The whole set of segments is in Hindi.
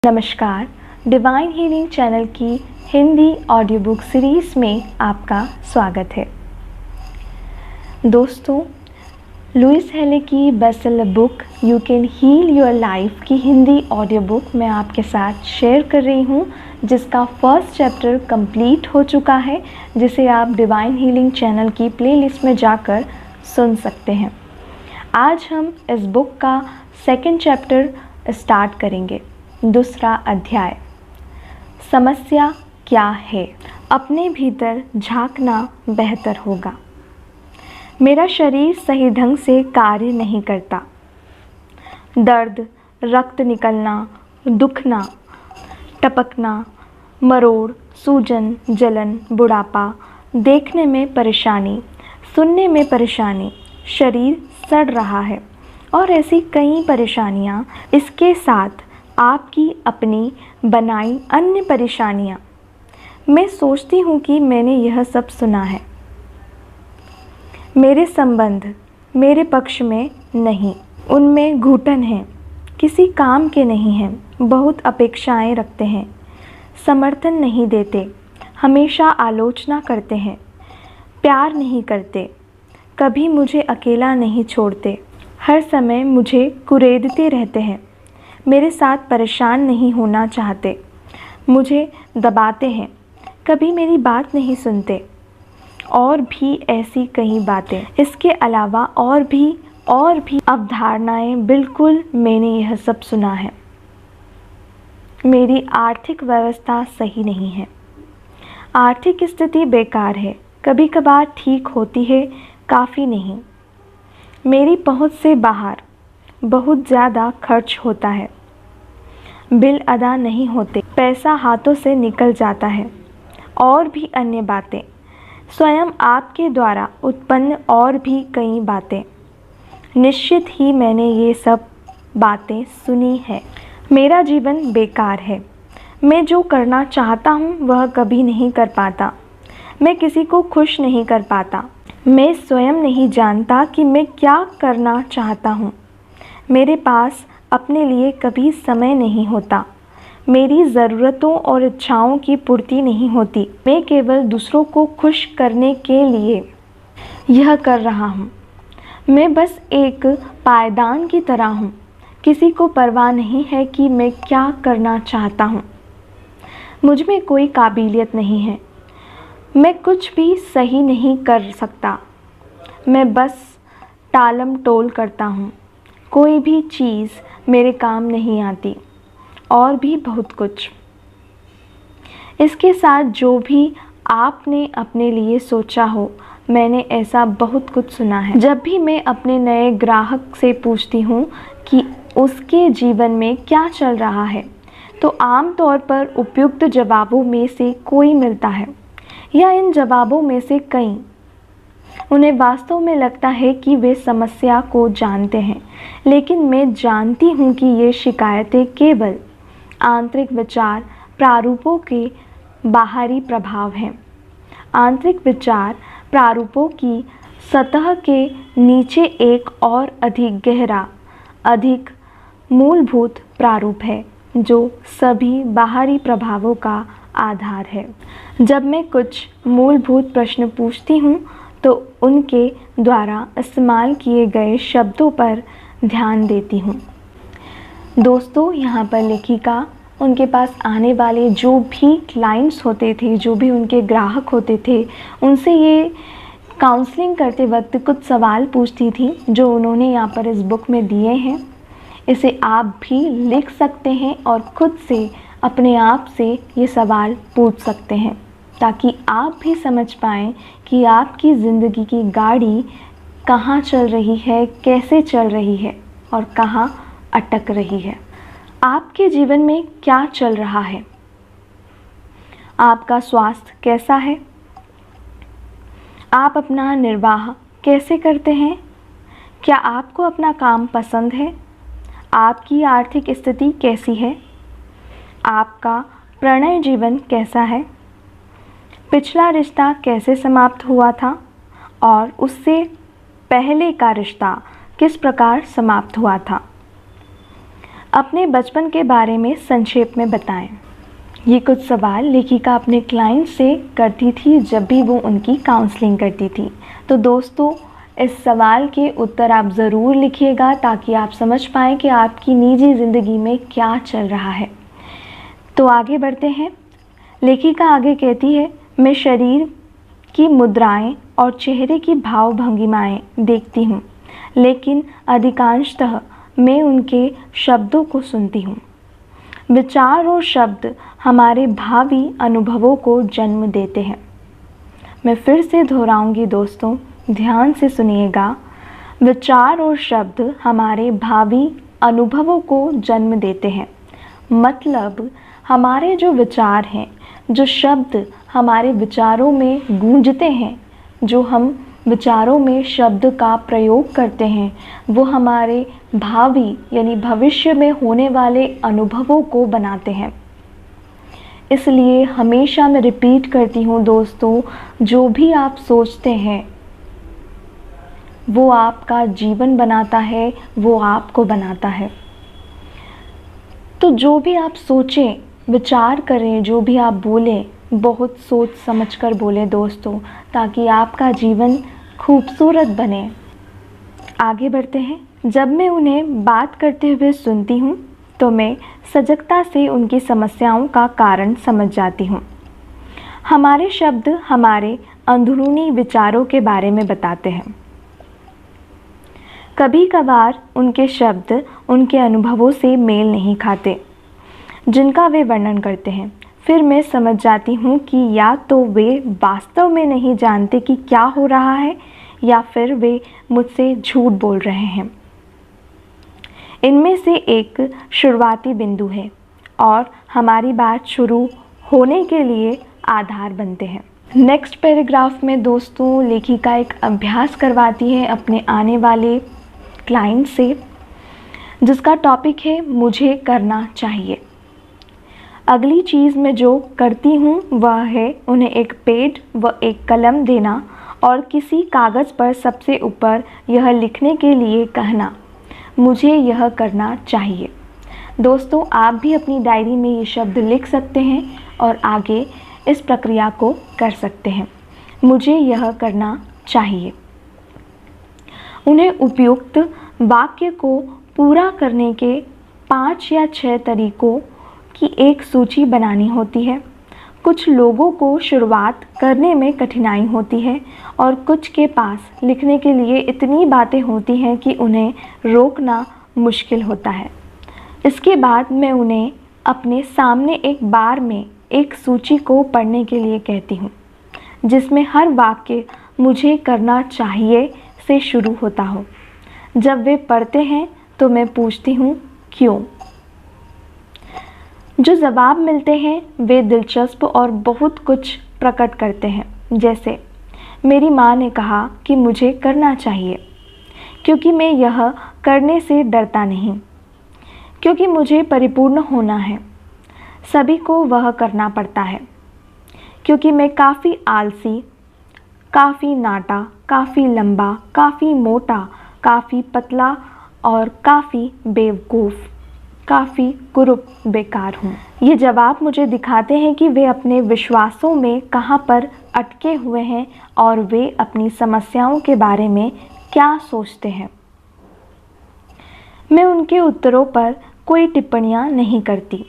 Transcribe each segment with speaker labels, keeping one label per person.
Speaker 1: नमस्कार, डिवाइन हीलिंग चैनल की हिंदी ऑडियो बुक सीरीज़ में आपका स्वागत है। दोस्तों, लुइस हेले की bestseller book you can heal your life की हिंदी ऑडियो बुक मैं आपके साथ शेयर कर रही हूँ, जिसका फर्स्ट चैप्टर कंप्लीट हो चुका है, जिसे आप डिवाइन हीलिंग चैनल की प्लेलिस्ट में जाकर सुन सकते हैं। आज हम इस बुक का सेकंड चैप्टर स्टार्ट करेंगे। दूसरा अध्याय, समस्या क्या है? अपने भीतर झांकना बेहतर होगा। मेरा शरीर सही ढंग से कार्य नहीं करता। दर्द, रक्त निकलना, दुखना, टपकना, मरोड़, सूजन, जलन, बुढ़ापा, देखने में परेशानी, सुनने में परेशानी, शरीर सड़ रहा है और ऐसी कई परेशानियां, इसके साथ आपकी अपनी बनाई अन्य परेशानियां। मैं सोचती हूँ कि मैंने यह सब सुना है। मेरे संबंध मेरे पक्ष में नहीं, उनमें घुटन है, किसी काम के नहीं हैं, बहुत अपेक्षाएं रखते हैं, समर्थन नहीं देते, हमेशा आलोचना करते हैं, प्यार नहीं करते, कभी मुझे अकेला नहीं छोड़ते, हर समय मुझे कुरेदते रहते हैं, मेरे साथ परेशान नहीं होना चाहते, मुझे दबाते हैं, कभी मेरी बात नहीं सुनते, और भी ऐसी कई बातें। इसके अलावा और भी अवधारणाएं। बिल्कुल, मैंने यह सब सुना है। मेरी आर्थिक व्यवस्था सही नहीं है, आर्थिक स्थिति बेकार है, कभी कभार ठीक होती है, काफ़ी नहीं। मेरी पहुंच से बाहर, बहुत ज़्यादा खर्च होता है, बिल अदा नहीं होते, पैसा हाथों से निकल जाता है, और भी अन्य बातें, स्वयं आपके द्वारा उत्पन्न और भी कई बातें। निश्चित ही मैंने ये सब बातें सुनी है। मेरा जीवन बेकार है, मैं जो करना चाहता हूँ वह कभी नहीं कर पाता, मैं किसी को खुश नहीं कर पाता, मैं स्वयं नहीं जानता कि मैं क्या करना चाहता हूँ, मेरे पास अपने लिए कभी समय नहीं होता, मेरी ज़रूरतों और इच्छाओं की पूर्ति नहीं होती, मैं केवल दूसरों को खुश करने के लिए यह कर रहा हूँ, मैं बस एक पायदान की तरह हूँ, किसी को परवाह नहीं है कि मैं क्या करना चाहता हूँ, मुझ में कोई काबिलियत नहीं है, मैं कुछ भी सही नहीं कर सकता, मैं बस टालम टोल करता हूँ, कोई भी चीज़ मेरे काम नहीं आती, और भी बहुत कुछ। इसके साथ जो भी आपने अपने लिए सोचा हो, मैंने ऐसा बहुत कुछ सुना है। जब भी मैं अपने नए ग्राहक से पूछती हूँ कि उसके जीवन में क्या चल रहा है, तो आमतौर पर उपयुक्त जवाबों में से कोई मिलता है, या इन जवाबों में से कई। उन्हें वास्तव में लगता है कि वे समस्या को जानते हैं, लेकिन मैं जानती हूँ कि ये शिकायतें केवल आंतरिक विचार प्रारूपों के बाहरी प्रभाव हैं। आंतरिक विचार प्रारूपों की सतह के नीचे एक और अधिक गहरा, अधिक मूलभूत प्रारूप है, जो सभी बाहरी प्रभावों का आधार है। जब मैं कुछ मूलभूत प्रश्न पूछती हूँ, तो उनके द्वारा इस्तेमाल किए गए शब्दों पर ध्यान देती हूँ। दोस्तों, यहाँ पर लेखिका उनके पास आने वाले जो भी क्लाइंट्स होते थे, जो भी उनके ग्राहक होते थे, उनसे ये काउंसलिंग करते वक्त कुछ सवाल पूछती थी, जो उन्होंने यहाँ पर इस बुक में दिए हैं। इसे आप भी लिख सकते हैं और खुद से अपने आप से ये सवाल पूछ सकते हैं, ताकि आप भी समझ पाएँ कि आपकी ज़िंदगी की गाड़ी कहाँ चल रही है, कैसे चल रही है और कहाँ अटक रही है। आपके जीवन में क्या चल रहा है? आपका स्वास्थ्य कैसा है? आप अपना निर्वाह कैसे करते हैं? क्या आपको अपना काम पसंद है? आपकी आर्थिक स्थिति कैसी है? आपका प्रणय जीवन कैसा है? पिछला रिश्ता कैसे समाप्त हुआ था और उससे पहले का रिश्ता किस प्रकार समाप्त हुआ था? अपने बचपन के बारे में संक्षेप में बताएं। ये कुछ सवाल लेखिका अपने क्लाइंट से करती थी जब भी वो उनकी काउंसलिंग करती थी। तो दोस्तों, इस सवाल के उत्तर आप ज़रूर लिखिएगा ताकि आप समझ पाएँ कि आपकी निजी ज़िंदगी में क्या चल रहा है। तो आगे बढ़ते हैं। लेखिका आगे कहती है, मैं शरीर की मुद्राएं और चेहरे की भाव भंगिमाएं देखती हूँ, लेकिन अधिकांशतः मैं उनके शब्दों को सुनती हूँ। विचार और शब्द हमारे भावी अनुभवों को जन्म देते हैं। मैं फिर से दोहराऊंगी दोस्तों, ध्यान से सुनिएगा। विचार और शब्द हमारे भावी अनुभवों को जन्म देते हैं। मतलब हमारे जो विचार हैं, जो शब्द हमारे विचारों में गूंजते हैं, जो हम विचारों में शब्द का प्रयोग करते हैं, वो हमारे भावी यानी भविष्य में होने वाले अनुभवों को बनाते हैं। इसलिए हमेशा मैं रिपीट करती हूँ दोस्तों, जो भी आप सोचते हैं वो आपका जीवन बनाता है, वो आपको बनाता है। तो जो भी आप सोचें, विचार करें, जो भी आप बोलें, बहुत सोच समझ कर बोलें दोस्तों, ताकि आपका जीवन खूबसूरत बने। आगे बढ़ते हैं। जब मैं उन्हें बात करते हुए सुनती हूँ तो मैं सजगता से उनकी समस्याओं का कारण समझ जाती हूँ। हमारे शब्द हमारे अंदरूनी विचारों के बारे में बताते हैं। कभी कभार उनके शब्द उनके अनुभवों से मेल नहीं खाते जिनका वे वर्णन करते हैं। फिर मैं समझ जाती हूँ कि या तो वे वास्तव में नहीं जानते कि क्या हो रहा है, या फिर वे मुझसे झूठ बोल रहे हैं। इनमें से एक शुरुआती बिंदु है और हमारी बात शुरू होने के लिए आधार बनते हैं। नेक्स्ट पैराग्राफ में दोस्तों लेखिका एक अभ्यास करवाती है अपने आने वाले क्लाइंट से, जिसका टॉपिक है मुझे करना चाहिए। अगली चीज़ मैं जो करती हूँ वह है उन्हें एक पेन व एक कलम देना और किसी कागज़ पर सबसे ऊपर यह लिखने के लिए कहना, मुझे यह करना चाहिए। दोस्तों, आप भी अपनी डायरी में ये शब्द लिख सकते हैं और आगे इस प्रक्रिया को कर सकते हैं। मुझे यह करना चाहिए। उन्हें उपयुक्त वाक्य को पूरा करने के 5 या 6 तरीकों की एक सूची बनानी होती है। कुछ लोगों को शुरुआत करने में कठिनाई होती है और कुछ के पास लिखने के लिए इतनी बातें होती हैं कि उन्हें रोकना मुश्किल होता है। इसके बाद मैं उन्हें अपने सामने एक बार में एक सूची को पढ़ने के लिए कहती हूँ, जिसमें हर वाक्य मुझे करना चाहिए से शुरू होता हो। जब वे पढ़ते हैं तो मैं पूछती हूँ क्यों। जो जवाब मिलते हैं वे दिलचस्प और बहुत कुछ प्रकट करते हैं, जैसे मेरी माँ ने कहा कि मुझे करना चाहिए क्योंकि मैं यह करने से डरता नहीं, क्योंकि मुझे परिपूर्ण होना है, सभी को वह करना पड़ता है, क्योंकि मैं काफ़ी आलसी, काफ़ी नाटा, काफ़ी लंबा, काफ़ी मोटा, काफ़ी पतला और काफ़ी बेवकूफ़, काफ़ी कुरूप बेकार हूँ। ये जवाब मुझे दिखाते हैं कि वे अपने विश्वासों में कहाँ पर अटके हुए हैं और वे अपनी समस्याओं के बारे में क्या सोचते हैं। मैं उनके उत्तरों पर कोई टिप्पणियाँ नहीं करती।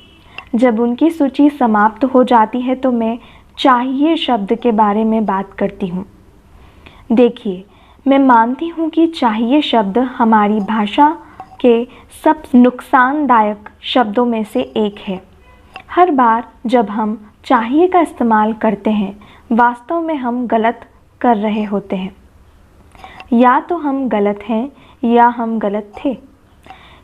Speaker 1: जब उनकी सूची समाप्त हो जाती है तो मैं चाहिए शब्द के बारे में बात करती हूँ। देखिए, मैं मानती हूँ कि चाहिए शब्द हमारी भाषा के सब नुकसानदायक शब्दों में से एक है। हर बार जब हम चाहिए का इस्तेमाल करते हैं, वास्तव में हम गलत कर रहे होते हैं। या तो हम गलत हैं या हम गलत थे,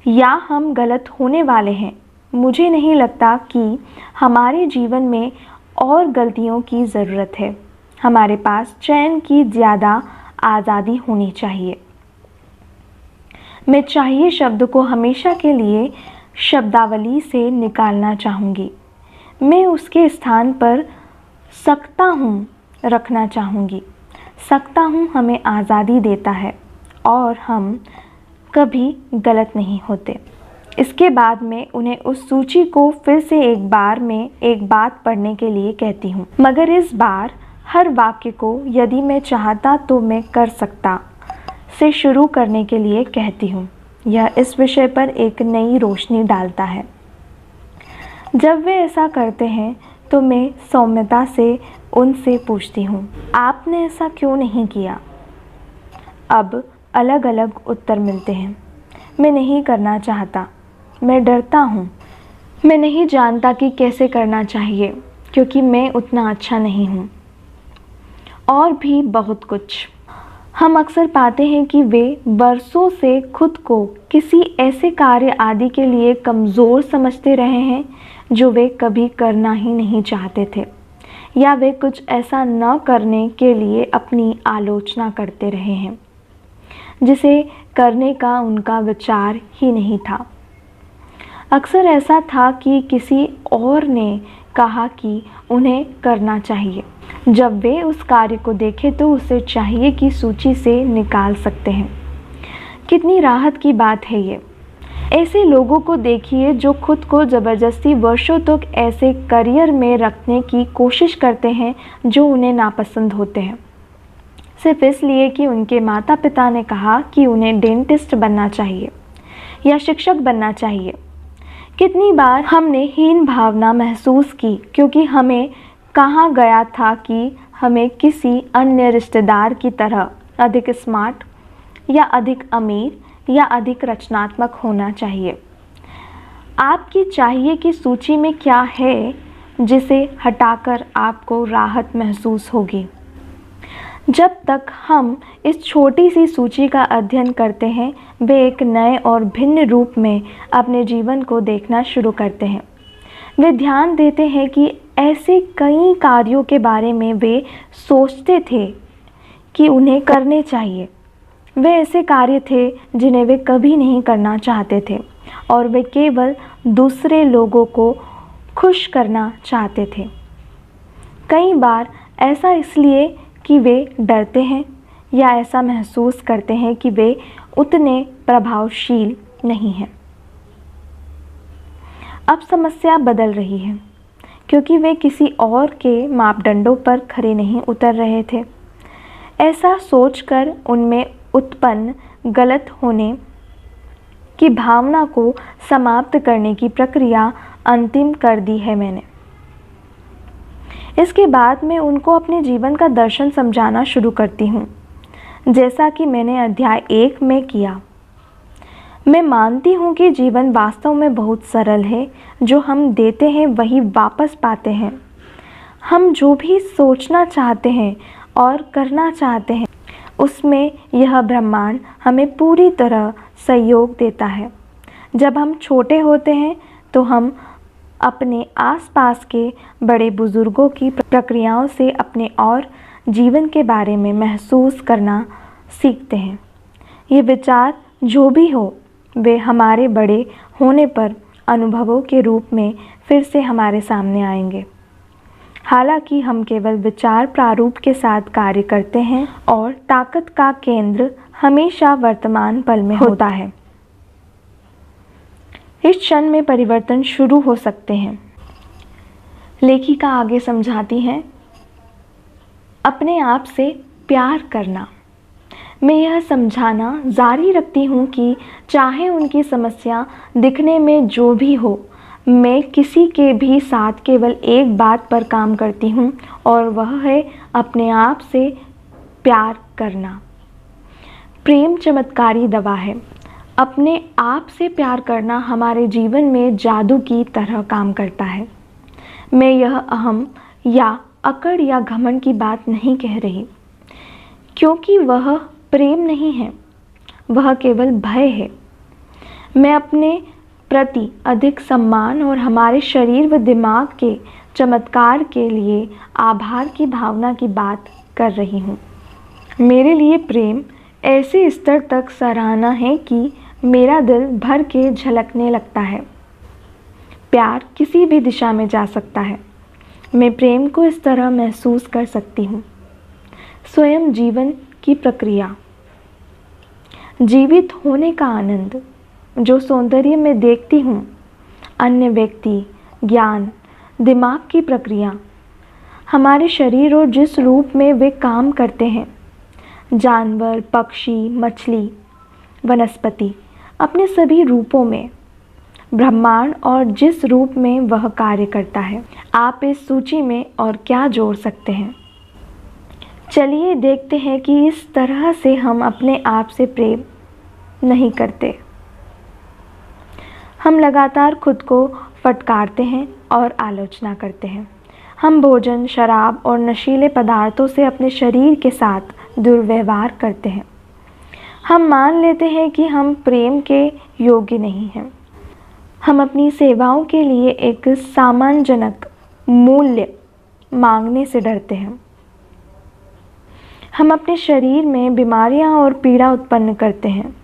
Speaker 1: या हम गलत होने वाले हैं। मुझे नहीं लगता कि हमारे जीवन में और गलतियों की ज़रूरत है। हमारे पास चयन की ज़्यादा आज़ादी होनी चाहिए। मैं चाहिए शब्द को हमेशा के लिए शब्दावली से निकालना चाहूँगी। मैं उसके स्थान पर सकता हूँ रखना चाहूँगी। सकता हूँ हमें आज़ादी देता है और हम कभी गलत नहीं होते। इसके बाद मैं उन्हें उस सूची को फिर से एक बात पढ़ने के लिए कहती हूँ, मगर इस बार हर वाक्य को यदि मैं चाहता तो मैं कर सकता से शुरू करने के लिए कहती हूँ। यह इस विषय पर एक नई रोशनी डालता है। जब वे ऐसा करते हैं तो मैं सौम्यता से उनसे पूछती हूँ, आपने ऐसा क्यों नहीं किया? अब अलग अलग उत्तर मिलते हैं। मैं नहीं करना चाहता, मैं डरता हूँ, मैं नहीं जानता कि कैसे करना चाहिए क्योंकि मैं उतना अच्छा नहीं हूँ, और भी बहुत कुछ। हम अक्सर पाते हैं कि वे बरसों से खुद को किसी ऐसे कार्य आदि के लिए कमज़ोर समझते रहे हैं जो वे कभी करना ही नहीं चाहते थे, या वे कुछ ऐसा न करने के लिए अपनी आलोचना करते रहे हैं जिसे करने का उनका विचार ही नहीं था। अक्सर ऐसा था कि किसी और ने कहा कि उन्हें करना चाहिए। जब वे उस कार्य को देखें तो उसे चाहिए कि सूची से निकाल सकते हैं। कितनी राहत की बात है ये। ऐसे लोगों को देखिए जो खुद को ज़बरदस्ती वर्षों तक ऐसे करियर में रखने की कोशिश करते हैं जो उन्हें नापसंद होते हैं, सिर्फ इसलिए कि उनके माता पिता ने कहा कि उन्हें डेंटिस्ट बनना चाहिए या शिक्षक बनना चाहिए। कितनी बार हमने हीन भावना महसूस की क्योंकि हमें कहा गया था कि हमें किसी अन्य रिश्तेदार की तरह अधिक स्मार्ट या अधिक अमीर या अधिक रचनात्मक होना चाहिए। आपकी चाहिए की सूची में क्या है जिसे हटाकर आपको राहत महसूस होगी? जब तक हम इस छोटी सी सूची का अध्ययन करते हैं, वे एक नए और भिन्न रूप में अपने जीवन को देखना शुरू करते हैं। वे ध्यान देते हैं कि ऐसे कई कार्यों के बारे में वे सोचते थे कि उन्हें करने चाहिए। वे ऐसे कार्य थे जिन्हें वे कभी नहीं करना चाहते थे और वे केवल दूसरे लोगों को खुश करना चाहते थे। कई बार ऐसा इसलिए कि वे डरते हैं या ऐसा महसूस करते हैं कि वे उतने प्रभावशील नहीं हैं। अब समस्या बदल रही है क्योंकि वे किसी और के मापदंडों पर खरे नहीं उतर रहे थे। ऐसा सोचकर उनमें उत्पन्न गलत होने की भावना को समाप्त करने की प्रक्रिया अंतिम कर दी है मैंने। इसके बाद मैं उनको अपने जीवन का दर्शन समझाना शुरू करती हूँ, जैसा कि मैंने अध्याय 1 में किया। मैं मानती हूँ कि जीवन वास्तव में बहुत सरल है। जो हम देते हैं वही वापस पाते हैं। हम जो भी सोचना चाहते हैं और करना चाहते हैं उसमें यह ब्रह्मांड हमें पूरी तरह सहयोग देता है। जब हम छोटे होते हैं तो हम अपने आसपास के बड़े बुजुर्गों की प्रक्रियाओं से अपने और जीवन के बारे में महसूस करना सीखते हैं। ये विचार जो भी हो वे हमारे बड़े होने पर अनुभवों के रूप में फिर से हमारे सामने आएंगे। हालांकि हम केवल विचार प्रारूप के साथ कार्य करते हैं और ताकत का केंद्र हमेशा वर्तमान पल में होता है। इस क्षण में परिवर्तन शुरू हो सकते हैं। लेखिका आगे समझाती हैं, अपने आप से प्यार करना। मैं यह समझाना जारी रखती हूँ कि चाहे उनकी समस्या दिखने में जो भी हो, मैं किसी के भी साथ केवल एक बात पर काम करती हूँ और वह है अपने आप से प्यार करना। प्रेम चमत्कारी दवा है। अपने आप से प्यार करना हमारे जीवन में जादू की तरह काम करता है। मैं यह अहम या अकड़ या घमंड की बात नहीं कह रही, क्योंकि वह प्रेम नहीं है, वह केवल भय है। मैं अपने प्रति अधिक सम्मान और हमारे शरीर व दिमाग के चमत्कार के लिए आभार की भावना की बात कर रही हूँ। मेरे लिए प्रेम ऐसे स्तर तक सराहना है कि मेरा दिल भर के झलकने लगता है। प्यार किसी भी दिशा में जा सकता है। मैं प्रेम को इस तरह महसूस कर सकती हूँ। स्वयं जीवन की प्रक्रिया, जीवित होने का आनंद, जो सौंदर्य में देखती हूँ, अन्य व्यक्ति, ज्ञान, दिमाग की प्रक्रिया, हमारे शरीर और जिस रूप में वे काम करते हैं, जानवर, पक्षी, मछली, वनस्पति, अपने सभी रूपों में, ब्रह्मांड और जिस रूप में वह कार्य करता है। आप इस सूची में और क्या जोड़ सकते हैं? चलिए देखते हैं कि इस तरह से हम अपने आप से प्रेम नहीं करते। हम लगातार खुद को फटकारते हैं और आलोचना करते हैं। हम भोजन, शराब और नशीले पदार्थों से अपने शरीर के साथ दुर्व्यवहार करते हैं। हम मान लेते हैं कि हम प्रेम के योग्य नहीं हैं। हम अपनी सेवाओं के लिए एक सम्मानजनक मूल्य मांगने से डरते हैं। हम अपने शरीर में बीमारियां और पीड़ा उत्पन्न करते हैं।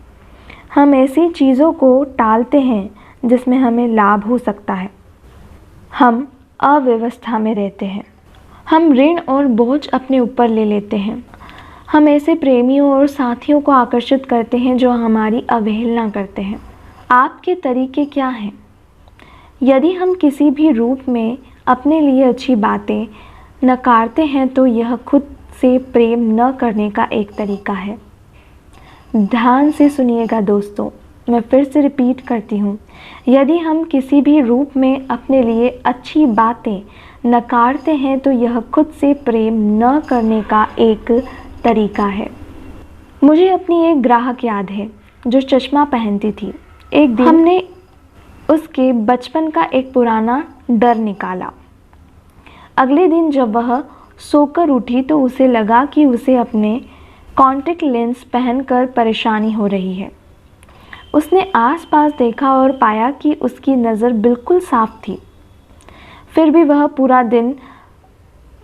Speaker 1: हम ऐसी चीज़ों को टालते हैं जिसमें हमें लाभ हो सकता है। हम अव्यवस्था में रहते हैं। हम ऋण और बोझ अपने ऊपर ले लेते हैं। हम ऐसे प्रेमियों और साथियों को आकर्षित करते हैं जो हमारी अवहेलना करते हैं। आपके तरीके क्या हैं? यदि हम किसी भी रूप में अपने लिए अच्छी बातें नकारते हैं तो यह खुद से प्रेम न करने का एक तरीका है। ध्यान से सुनिएगा दोस्तों, मैं फिर से रिपीट करती हूँ। यदि हम किसी भी रूप में अपने लिए अच्छी बातें नकारते हैं तो यह खुद से प्रेम न करने का एक तरीका है। मुझे अपनी एक ग्राहक याद है जो चश्मा पहनती थी। एक दिन हमने उसके बचपन का एक पुराना डर निकाला। अगले दिन जब वह सोकर उठी तो उसे लगा कि उसे अपने कॉन्टैक्ट लेंस पहनकर परेशानी हो रही है। उसने आसपास देखा और पाया कि उसकी नज़र बिल्कुल साफ थी। फिर भी वह पूरा दिन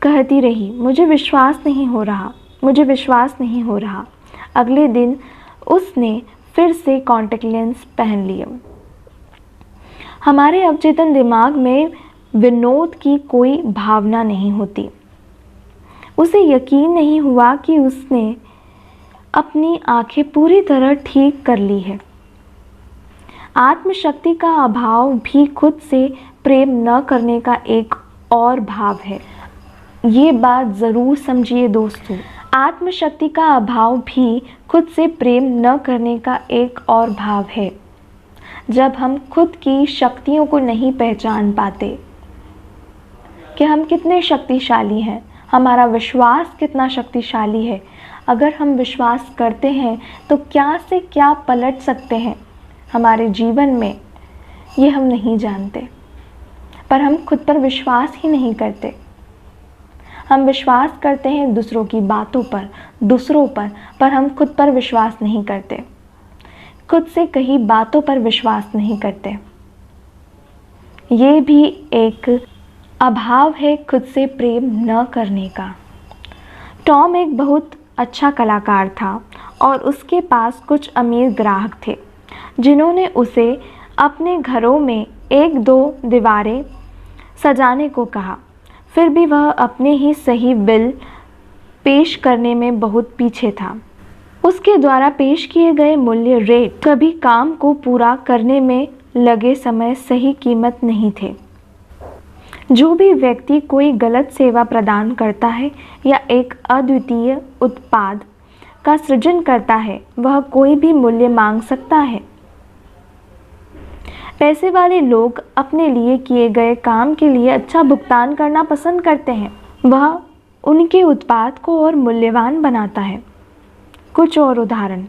Speaker 1: कहती रही, मुझे विश्वास नहीं हो रहा, मुझे विश्वास नहीं हो रहा। अगले दिन उसने फिर से कॉन्टैक्ट लेंस पहन लिए। हमारे अवचेतन दिमाग में विनोद की कोई भावना नहीं होती। उसे यकीन नहीं हुआ कि उसने अपनी आंखें पूरी तरह ठीक कर ली है। आत्मशक्ति का अभाव भी खुद से प्रेम न करने का एक और भाव है। ये बात ज़रूर समझिए दोस्तों। आत्मशक्ति का अभाव भी खुद से प्रेम न करने का एक और भाव है। जब हम खुद की शक्तियों को नहीं पहचान पाते कि हम कितने शक्तिशाली हैं, हमारा विश्वास कितना शक्तिशाली है। अगर हम विश्वास करते हैं तो क्या से क्या पलट सकते हैं हमारे जीवन में, ये हम नहीं जानते। पर हम खुद पर विश्वास ही नहीं करते। हम विश्वास करते हैं दूसरों की बातों पर हम खुद पर विश्वास नहीं करते। खुद से कही बातों पर विश्वास नहीं करते। ये भी एक अभाव है खुद से प्रेम न करने का। टॉम एक बहुत अच्छा कलाकार था और उसके पास कुछ अमीर ग्राहक थे जिन्होंने उसे अपने घरों में 1-2 दीवारें सजाने को कहा। फिर भी वह अपने ही सही बिल पेश करने में बहुत पीछे था। उसके द्वारा पेश किए गए मूल्य रेट कभी काम को पूरा करने में लगे समय सही कीमत नहीं थे। जो भी व्यक्ति कोई गलत सेवा प्रदान करता है या एक अद्वितीय उत्पाद का सृजन करता है, वह कोई भी मूल्य मांग सकता है। पैसे वाले लोग अपने लिए किए गए काम के लिए अच्छा भुगतान करना पसंद करते हैं। वह उनके उत्पाद को और मूल्यवान बनाता है। कुछ और उदाहरण।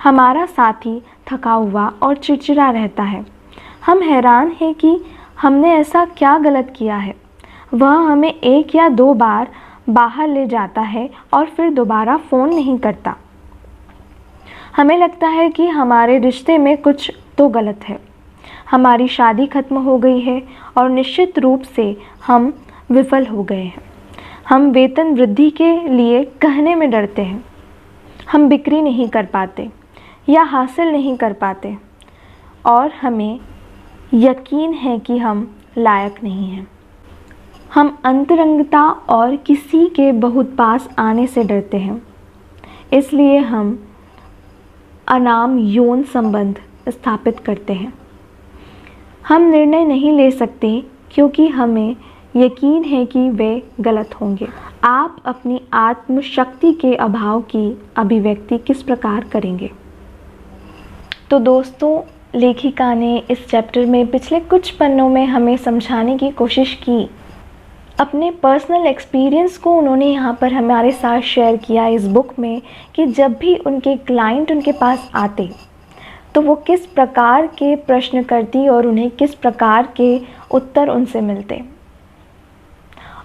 Speaker 1: हमारा साथी थका हुआ और चिड़चिड़ा रहता है। हम हैरान हैं कि हमने ऐसा क्या गलत किया है। वह हमें 1 या 2 बार बाहर ले जाता है और फिर दोबारा फ़ोन नहीं करता। हमें लगता है कि हमारे रिश्ते में कुछ तो गलत है। हमारी शादी खत्म हो गई है और निश्चित रूप से हम विफल हो गए हैं। हम वेतन वृद्धि के लिए कहने में डरते हैं। हम बिक्री नहीं कर पाते या हासिल नहीं कर पाते और हमें यकीन है कि हम लायक नहीं हैं। हम अंतरंगता और किसी के बहुत पास आने से डरते हैं। इसलिए हम अनाम यौन संबंध स्थापित करते हैं। हम निर्णय नहीं ले सकते क्योंकि हमें यकीन है कि वे गलत होंगे। आप अपनी आत्मशक्ति के अभाव की अभिव्यक्ति किस प्रकार करेंगे? तो दोस्तों, लेखिका ने इस चैप्टर में पिछले कुछ पन्नों में हमें समझाने की कोशिश की। अपने पर्सनल एक्सपीरियंस को उन्होंने यहाँ पर हमारे साथ शेयर किया इस बुक में कि जब भी उनके क्लाइंट उनके पास आते तो वो किस प्रकार के प्रश्न करती और उन्हें किस प्रकार के उत्तर उनसे मिलते।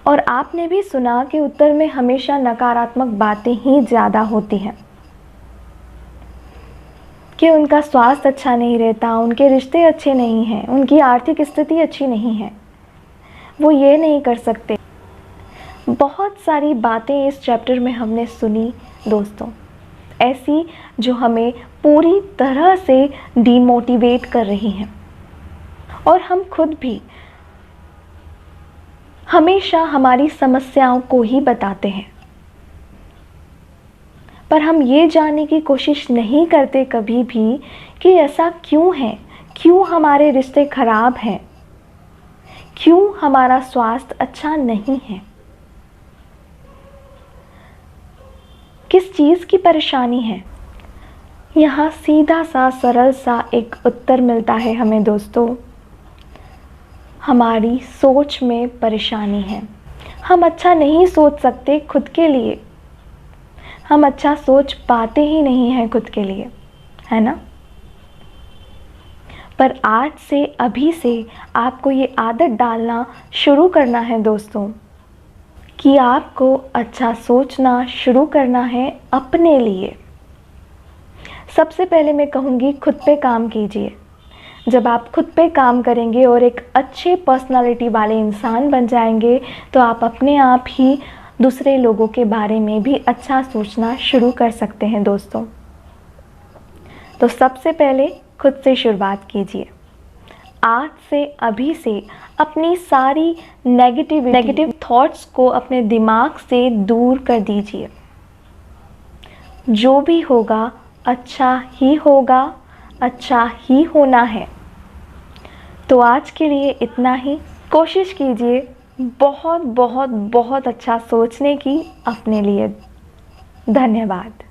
Speaker 1: और आपने भी सुना कि उत्तर में हमेशा नकारात्मक बातें ही ज़्यादा होती हैं, कि उनका स्वास्थ्य अच्छा नहीं रहता, उनके रिश्ते अच्छे नहीं हैं, उनकी आर्थिक स्थिति अच्छी नहीं है, वो ये नहीं कर सकते। बहुत सारी बातें इस चैप्टर में हमने सुनी दोस्तों, ऐसी जो हमें पूरी तरह से डीमोटिवेट कर रही हैं। और हम खुद भी हमेशा हमारी समस्याओं को ही बताते हैं, पर हम ये जानने की कोशिश नहीं करते कभी भी कि ऐसा क्यों है, क्यों हमारे रिश्ते खराब हैं, क्यों हमारा स्वास्थ्य अच्छा नहीं है, किस चीज़ की परेशानी है। यहाँ सीधा सा सरल सा एक उत्तर मिलता है हमें दोस्तों, हमारी सोच में परेशानी है। हम अच्छा नहीं सोच सकते खुद के लिए, हम अच्छा सोच पाते ही नहीं हैं खुद के लिए, है ना। पर आज से, अभी से आपको ये आदत डालना शुरू करना है दोस्तों कि आपको अच्छा सोचना शुरू करना है अपने लिए। सबसे पहले मैं कहूँगी खुद पे काम कीजिए। जब आप खुद पे काम करेंगे और एक अच्छे पर्सनालिटी वाले इंसान बन जाएंगे तो आप अपने आप ही दूसरे लोगों के बारे में भी अच्छा सोचना शुरू कर सकते हैं दोस्तों। तो सबसे पहले खुद से शुरुआत कीजिए। आज से, अभी से अपनी सारी नेगेटिव थॉट्स को अपने दिमाग से दूर कर दीजिए। जो भी होगा अच्छा ही होगा, अच्छा ही होना है। तो आज के लिए इतना ही। कोशिश कीजिए बहुत बहुत बहुत अच्छा सोचने की अपने लिए। धन्यवाद।